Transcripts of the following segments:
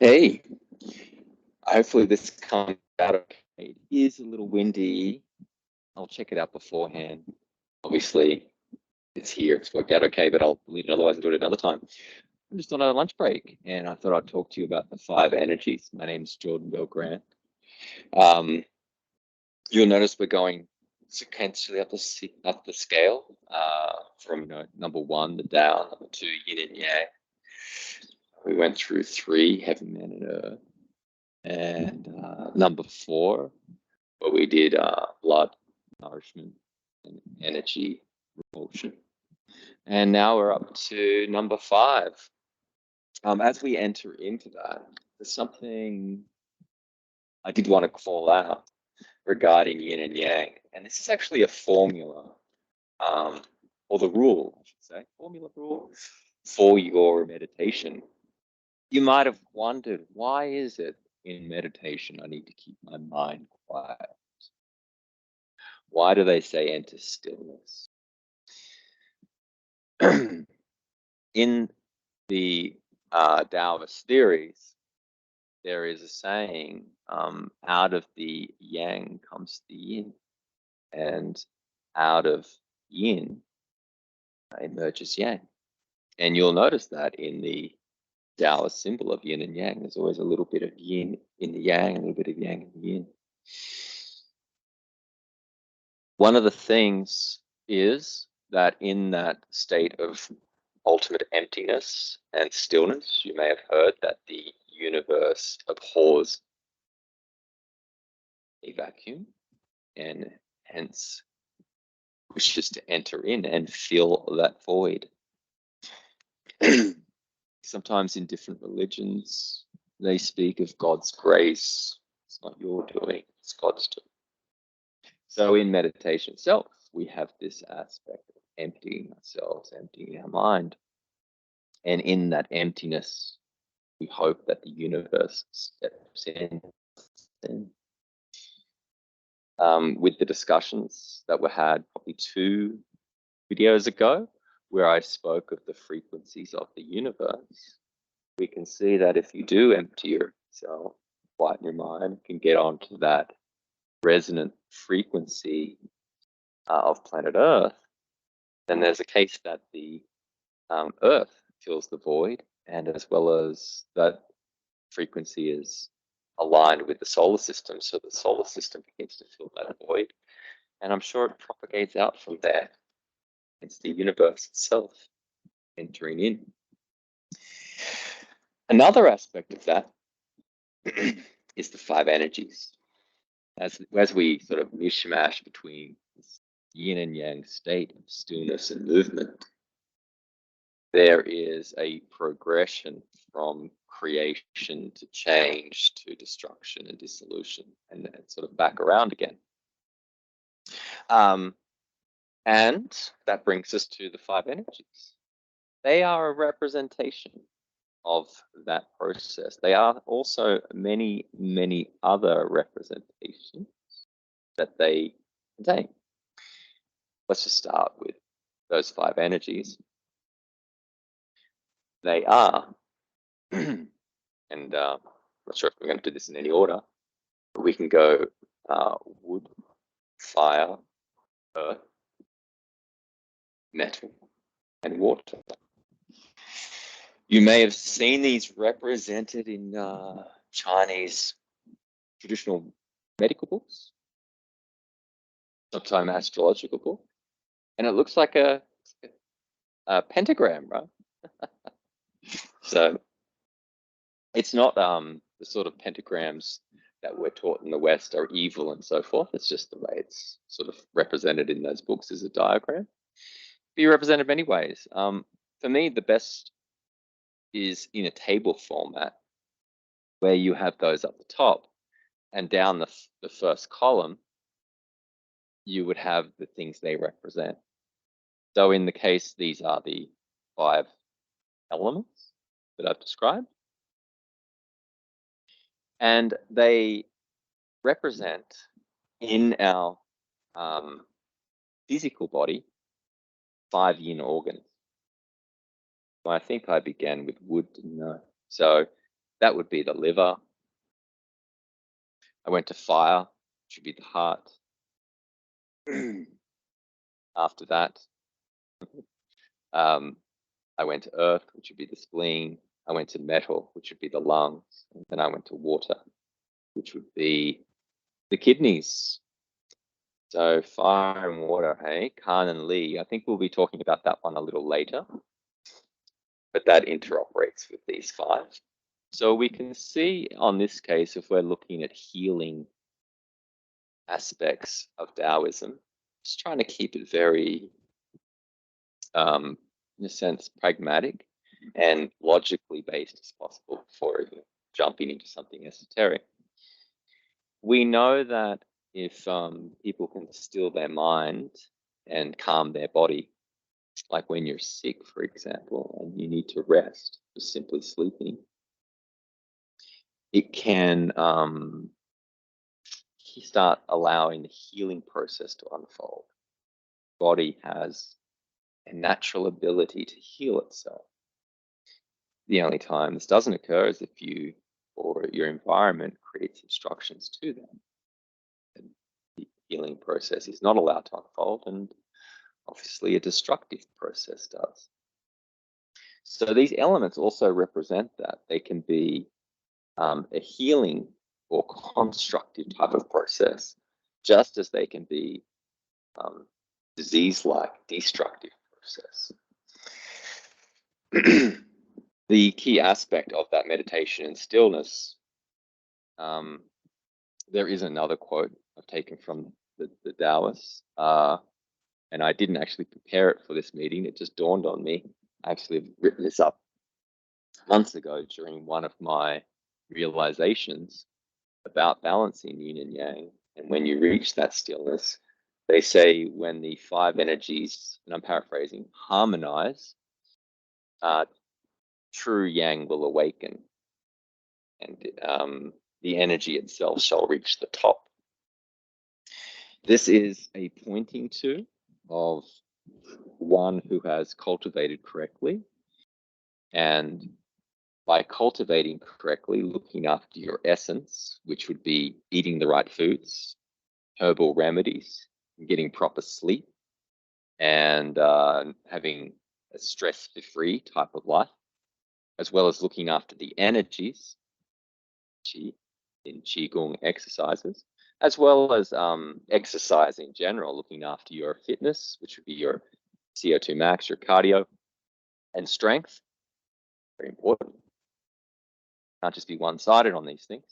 Hey, hopefully this comes out okay. It is a little windy. I'll check it out beforehand. Obviously, it's here. It's worked out okay, but I'll leave it. Otherwise, I'll do it another time. I'm just on a lunch break, and I thought I'd talk to you about the five energies. My name's Jordan Bell Grant. Um, you'll notice we're going sequentially up the scale from number one, the Tao, number two, Yin and Yang. We went through three, Heaven, Man, and Earth. And number four, where we did blood, nourishment, and energy, repulsion. And now we're up to number five. As we enter into that, there's something I did want to call out regarding yin and yang. And this is actually a formula, or the rule, I should say, formula rule for your meditation. You might have wondered, why is it in meditation I need to keep my mind quiet? Why do they say enter stillness? In the Taoist theories, there is a saying, out of the yang comes the yin, and out of yin emerges yang. And you'll notice that in the Taoist symbol of yin and yang, there's always a little bit of yin in the yang, a little bit of yang in the yin. One of the things is that in that state of ultimate emptiness and stillness, you may have heard that the universe abhors a vacuum and hence wishes to enter in and fill that void. Sometimes in different religions, they speak of God's grace. It's not your doing, it's God's doing. So in meditation itself, we have this aspect of emptying ourselves, emptying our mind. And in that emptiness, we hope that the universe steps in. With the discussions that were had probably 2 videos ago, where I spoke of the frequencies of the universe, we can see that if you do empty yourself, quieten your mind, can get onto that resonant frequency of planet Earth, then there's a case that the Earth fills the void, and as well as that frequency is aligned with the solar system, so the solar system begins to fill that void, and I'm sure it propagates out from there. It's the universe itself entering in. Another aspect of that is the five energies. As we sort of mishmash between this yin and yang state of stillness and movement, there is a progression from creation to change to destruction and dissolution, and then sort of back around again. And that brings us to the five energies. They are a representation of that process. They are also many, many other representations that they contain. Let's just start with those five energies. They are, and I'm not sure if we're going to do this in any order, but we can go wood, fire, earth, metal, and water. You may have seen these represented in Chinese traditional medical books, sometimes astrological book, and it looks like a pentagram, right? So it's not the sort of pentagrams that we're taught in the West are evil and so forth. It's just the way it's sort of represented in those books as a diagram. Be represented many ways. For me, the best is in a table format where you have those up the top, and down the first column, you would have the things they represent. So in the case, these are the five elements that I've described. And they represent in our physical body 5 yin organs. Well, I think I began with wood, didn't I? So That would be the liver. I went to fire, which would be the heart. After that, I went to earth, which would be the spleen. I went to metal, which would be the lungs. And then I went to water, which would be the kidneys. So fire and water, hey, Khan and Lee. I think we'll be talking about that one a little later, but that interoperates with these five. So we can see on this case, if we're looking at healing aspects of Taoism, just trying to keep it very, in a sense, pragmatic and logically based as possible before jumping into something esoteric. We know that if people can still their mind and calm their body, like when you're sick, for example, and you need to rest, just simply sleeping, it can start allowing the healing process to unfold. Body has a natural ability to heal itself. The only time this doesn't occur is if you or your environment creates obstructions to them. And the healing process is not allowed to unfold, and obviously a destructive process does. So these elements also represent that. They can be a healing or constructive type of process, just as they can be disease-like, destructive process. The key aspect of that meditation and stillness, there is another quote I've taken from the Taoists, and I didn't actually prepare it for this meeting. It just dawned on me. I actually have written this up months ago during one of my realizations about balancing yin and yang. And when you reach that stillness, they say when the five energies, and I'm paraphrasing, harmonize, true yang will awaken, and the energy itself shall reach the top. This is a pointing to of one who has cultivated correctly, and by cultivating correctly, looking after your essence, which would be eating the right foods, herbal remedies, getting proper sleep, and having a stress-free type of life, as well as looking after the energies, qi, in qigong exercises, as well as exercise in general, looking after your fitness, which would be your CO2 max, your cardio, and strength. Very important. Can't just be one-sided on these things.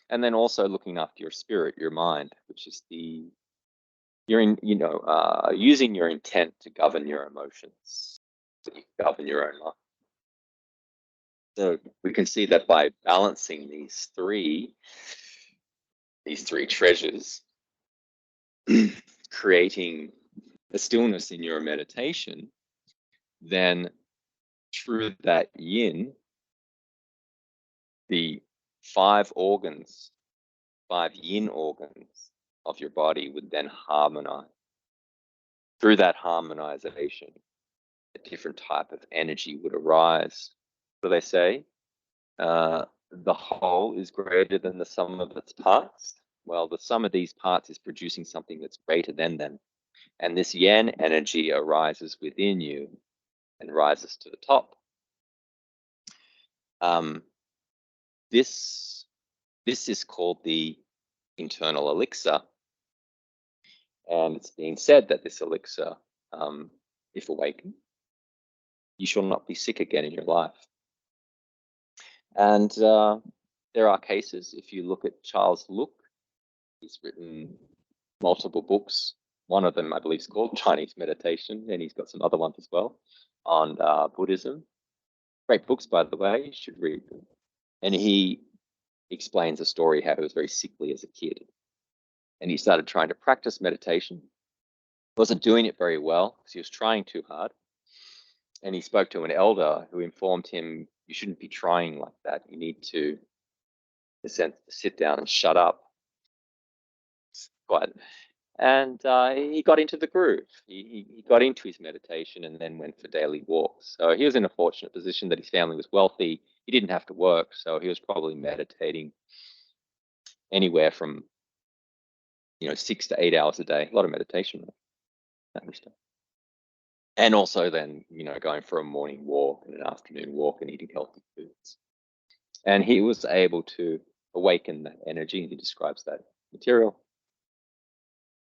And then also looking after your spirit, your mind, which is using your intent to govern your emotions, so you govern your own life. So we can see that by balancing these three treasures, creating a stillness in your meditation, then through that yin, the five yin organs of your body would then harmonize. Through that harmonization, a different type of energy would arise. So they say, the whole is greater than the sum of its parts. Well, the sum of these parts is producing something that's greater than them. And this yin energy arises within you and rises to the top. This is called the internal elixir. And it's been said that this elixir, if awakened, you shall not be sick again in your life. And there are cases, if you look at Charles Luk, he's written multiple books. One of them, I believe, is called Chinese Meditation, and he's got some other ones as well on Buddhism. Great books, by the way, you should read them. And he explains a story how he was very sickly as a kid. And he started trying to practice meditation. Wasn't doing it very well because he was trying too hard. And he spoke to an elder who informed him, you shouldn't be trying like that. You need to, in a sense, sit down and shut up. And he got into the groove. He got into his meditation and then went for daily walks. So he was in a fortunate position that his family was wealthy. he didn't have to work, so he was probably meditating anywhere from 6 to 8 hours a day. A lot of meditation, that was stuff. And also then going for a morning walk and an afternoon walk and eating healthy foods. And he was able to awaken that energy. He describes that material,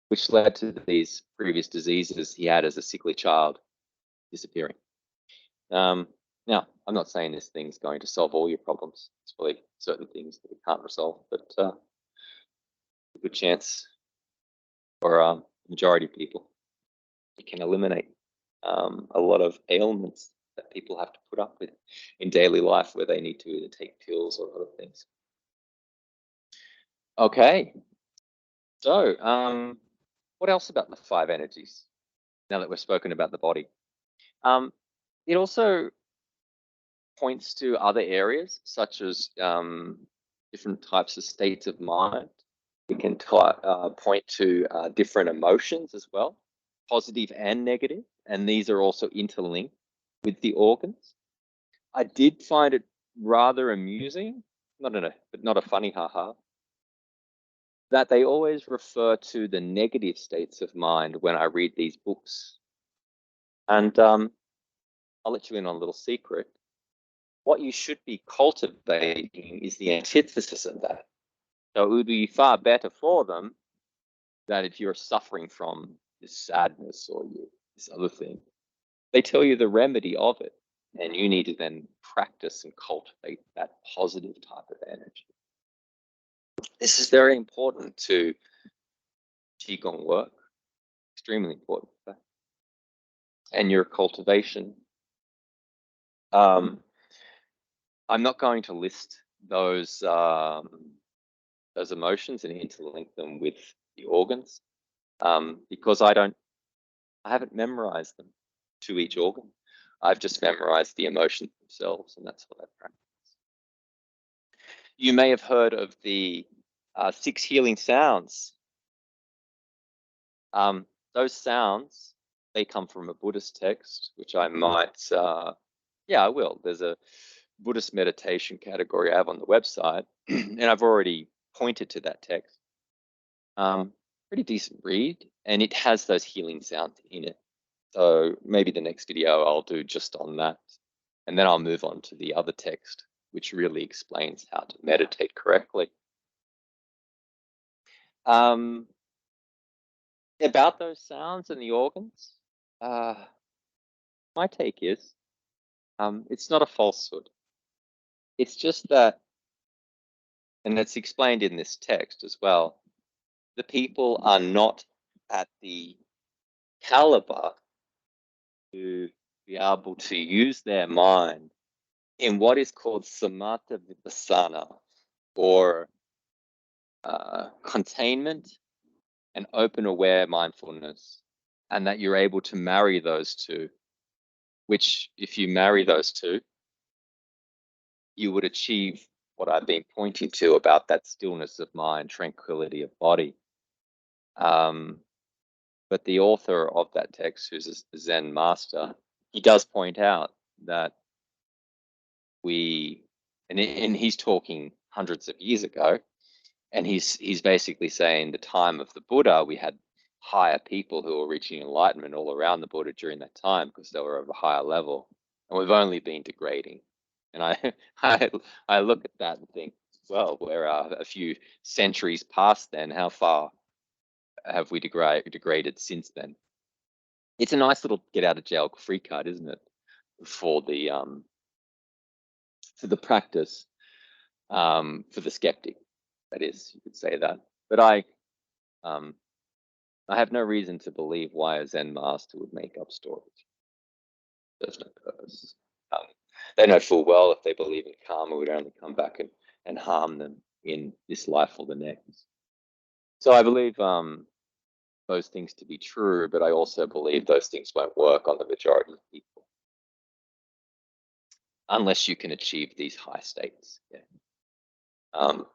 which led to these previous diseases he had as a sickly child disappearing. Now, I'm not saying this thing's going to solve all your problems. It's probably certain things that it can't resolve, but a good chance for a majority of people, it can eliminate a lot of ailments that people have to put up with in daily life, where they need to either take pills or other things. Okay, so what else about the 5 energies? Now that we've spoken about the body, it also points to other areas, such as different types of states of mind. We can point to different emotions as well, positive and negative, and these are also interlinked with the organs. I did find it rather amusing, not a funny haha, that they always refer to the negative states of mind when I read these books. And I'll let you in on a little secret. What you should be cultivating is the antithesis of that. So it would be far better for them that if you're suffering from this sadness or this other thing, they tell you the remedy of it, and you need to then practice and cultivate that positive type of energy. This is very important to Qigong work, extremely important, and your cultivation. I'm not going to list those emotions and interlink them with the organs because I haven't memorized them to each organ. I've just memorized the emotions themselves, and that's what I practice. You may have heard of the 6 healing sounds. Those sounds, they come from a Buddhist text, which I might, I will. There's a Buddhist meditation category I have on the website, and I've already pointed to that text. Pretty decent read, and it has those healing sounds in it. So maybe the next video I'll do just on that, and then I'll move on to the other text, which really explains how to meditate correctly. About those sounds and the organs, my take is it's not a falsehood. It's just that, and it's explained in this text as well, the people are not at the caliber to be able to use their mind in what is called samatha vipassana, or containment and open aware mindfulness, and that you're able to marry those two, which if you marry those two, you would achieve what I've been pointing to about that stillness of mind, tranquility of body. But the author of that text, who's a Zen master, he does point out that and he's talking hundreds of years ago, and he's basically saying the time of the Buddha, we had higher people who were reaching enlightenment all around the Buddha during that time because they were of a higher level, and we've only been degrading. And I look at that and think, well, we're a few centuries past then. How far have we degraded since then? It's a nice little get out of jail free card, isn't it, for the practice, for the skeptic. That is, you could say that. But I have no reason to believe why a Zen master would make up stories. There's no purpose. They know full well if they believe in karma, would only come back and harm them in this life or the next. So I believe those things to be true, but I also believe those things won't work on the majority of people unless you can achieve these high states of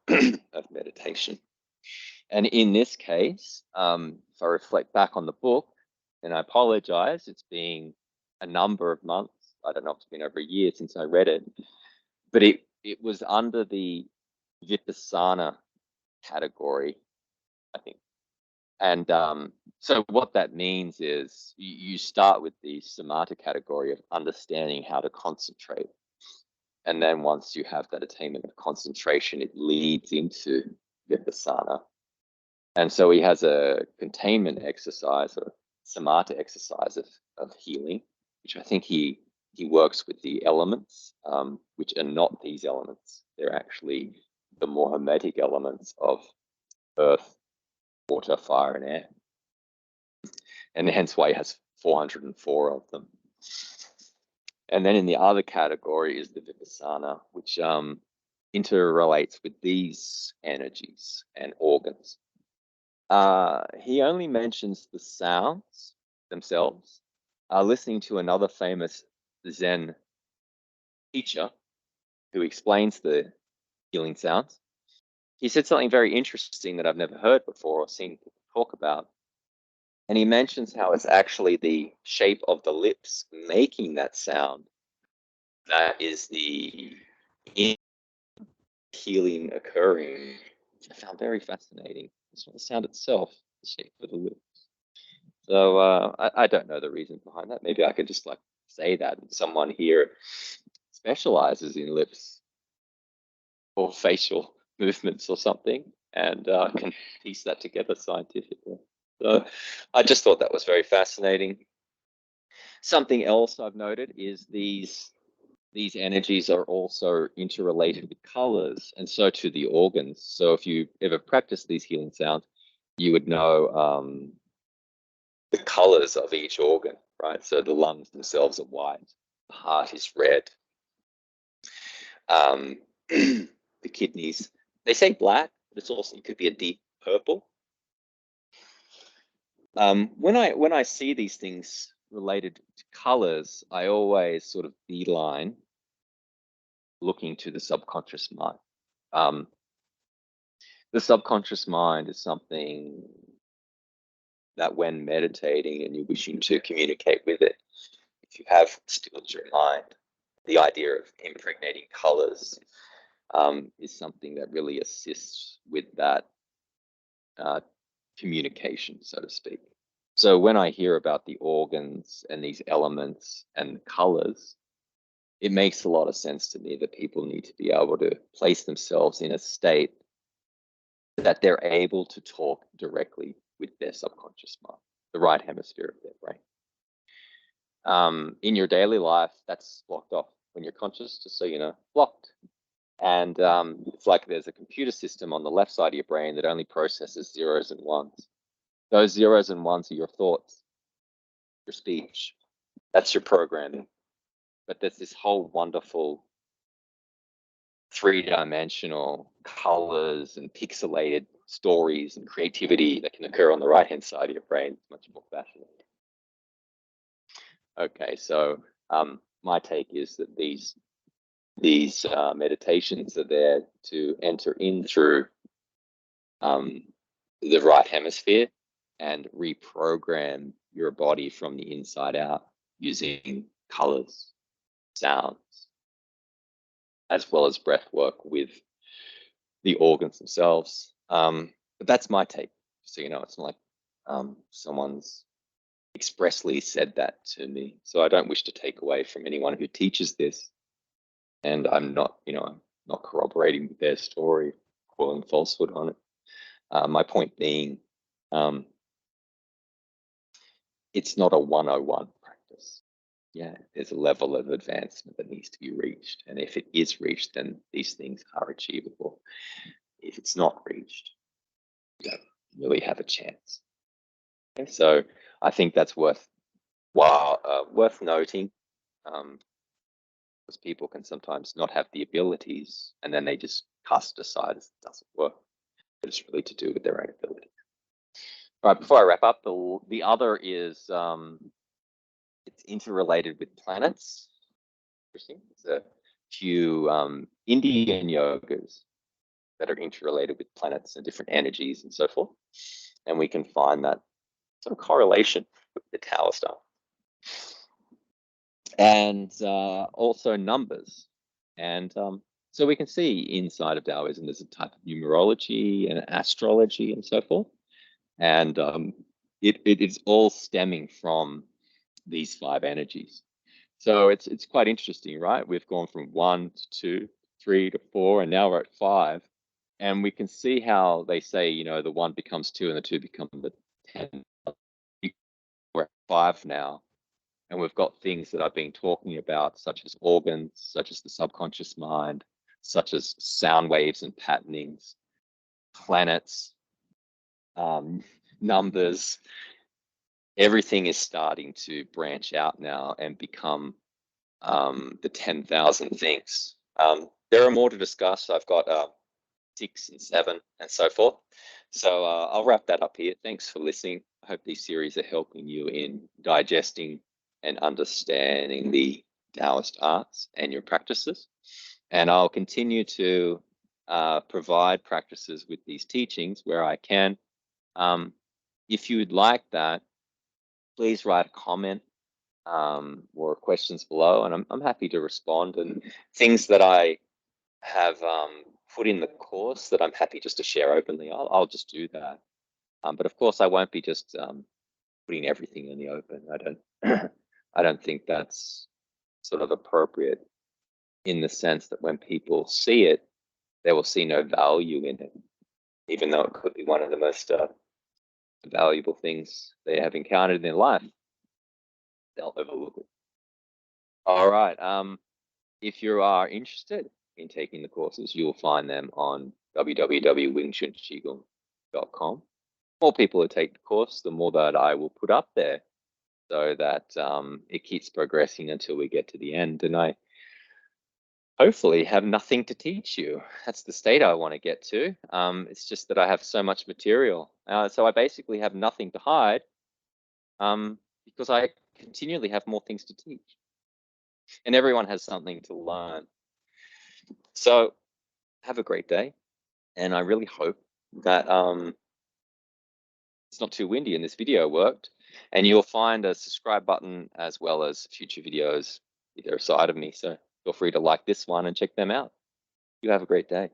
meditation. And in this case, if I reflect back on the book, and I apologize, it's been a number of months. I don't know if it's been over a year since I read it, but it was under the Vipassana category, I think. And so what that means is you start with the samatha category of understanding how to concentrate. And then once you have that attainment of concentration, it leads into Vipassana. And so he has a containment exercise or samatha exercise of healing, which I think he works with the elements, which are not these elements. They're actually the more hermetic elements of earth, water, fire, and air. And hence why he has 404 of them. And then in the other category is the Vipassana, which interrelates with these energies and organs. He only mentions the sounds themselves. Listening to another famous Zen teacher who explains the healing sounds, he said something very interesting that I've never heard before or seen people talk about. And he mentions how it's actually the shape of the lips making that sound that is the healing occurring, which I found very fascinating. It's not the sound itself, the shape of the lips. So I don't know the reason behind that. Maybe I could just like say that someone here specializes in lips or facial movements or something and can piece that together scientifically. So I just thought that was very fascinating. Something else I've noted is these energies are also interrelated with colors, and so to the organs. So if you ever practice these healing sounds, you would know the colors of each organ, right? So the lungs themselves are white, the heart is red, the kidneys, they say black, but it's also, it could be a deep purple. When I see these things related to colors, I always sort of beeline looking to the subconscious mind. The subconscious mind is something that when meditating and you're wishing to communicate with it, if you have stilled your mind, the idea of impregnating colors is something that really assists with that communication, so to speak. So when I hear about the organs and these elements and colors, it makes a lot of sense to me that people need to be able to place themselves in a state that they're able to talk directly with their subconscious mind, the right hemisphere of their brain. In your daily life, that's blocked off when you're conscious, just so you know, blocked. And it's like there's a computer system on the left side of your brain that only processes zeros and ones. Those zeros and ones are your thoughts, your speech. That's your programming. But there's this whole wonderful three-dimensional colors and pixelated stories and creativity that can occur on the right-hand side of your brain. It's much more fascinating. Okay, so my take is that these meditations are there to enter in through the right hemisphere and reprogram your body from the inside out using colors, sounds, as well as breath work with the organs themselves. But that's my take. So, you know, it's not like someone's expressly said that to me. So I don't wish to take away from anyone who teaches this. And I'm not, you know, I'm not corroborating their story, calling falsehood on it. My point being, it's not a 101 practice. Yeah, there's a level of advancement that needs to be reached. And if it is reached, then these things are achievable. If it's not reached, you don't really have a chance. Okay, so I think that's worth noting, because people can sometimes not have the abilities and then they just cast aside as it doesn't work. But it's really to do with their own ability. All right, before I wrap up, the other is it's interrelated with planets. Interesting. There's a few Indian yogas that are interrelated with planets and different energies and so forth. And we can find that sort of correlation with the Tower Star. And also numbers. And so we can see inside of Taoism, there's a type of numerology and astrology and so forth. And it is all stemming from these five energies. So it's quite interesting, right? We've gone from 1 to 2, 3 to 4, and now we're at 5. And we can see how they say, you know, the 1 becomes 2 and the 2 become the 10. We're at 5 now. And we've got things that I've been talking about, such as organs, such as the subconscious mind, such as sound waves and patternings, planets, numbers. Everything is starting to branch out now and become the 10,000 things. There are more to discuss. I've got 6 and 7 and so forth. So I'll wrap that up here. Thanks for listening. I hope these series are helping you in digesting and understanding the Taoist arts and your practices. And I'll continue to provide practices with these teachings where I can. If you'd like that, please write a comment or questions below, and I'm happy to respond. And things that I have put in the course that I'm happy just to share openly, I'll just do that. But of course, I won't be just putting everything in the open. I don't I don't think that's sort of appropriate, in the sense that when people see it, they will see no value in it, even though it could be one of the most valuable things they have encountered in their life. They'll overlook it. All right. If you are interested in taking the courses, you'll find them on www.wingchunqigong.com. The more people who take the course, the more that I will put up there, so that it keeps progressing until we get to the end. And I hopefully have nothing to teach you. That's the state I want to get to. It's just that I have so much material. So I basically have nothing to hide, because I continually have more things to teach. And everyone has something to learn. So have a great day. And I really hope that it's not too windy and this video worked. And you'll find a subscribe button as well as future videos either side of me. So feel free to like this one and check them out. You have a great day.